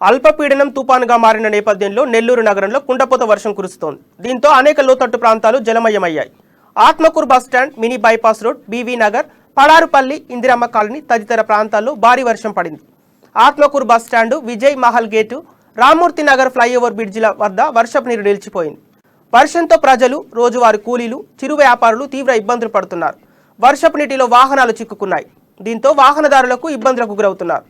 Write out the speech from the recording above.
అల్పపీడనం తుపానుగా మారిన నేపథ్యంలో నెల్లూరు నగరంలో కుండపోత వర్షం కురుస్తోంది. దీంతో అనేక లోతట్టు ప్రాంతాలు జలమయమయ్యాయి. Atmakur bus stand, mini bypass road, BV Nagar, Padarupalli, Indiramma colony తదితర ప్రాంతాల్లో భారీ వర్షం పడింది. Atmakur bus stand, Vijay Mahal gate, Rammurthy Nagar flyover బ్రిడ్జిల వద్ద వర్షపు నీరు నిలిచిపోయింది. వర్షంతో ప్రజలు, రోజువారీ కూలీలు, చిరు వ్యాపారులు తీవ్ర ఇబ్బందులు పడుతున్నారు. వర్షపు నీటిలో వాహనాలు చిక్కుకున్నాయి. దీంతో వాహనదారులకు ఇబ్బందులకు గురవుతున్నారు.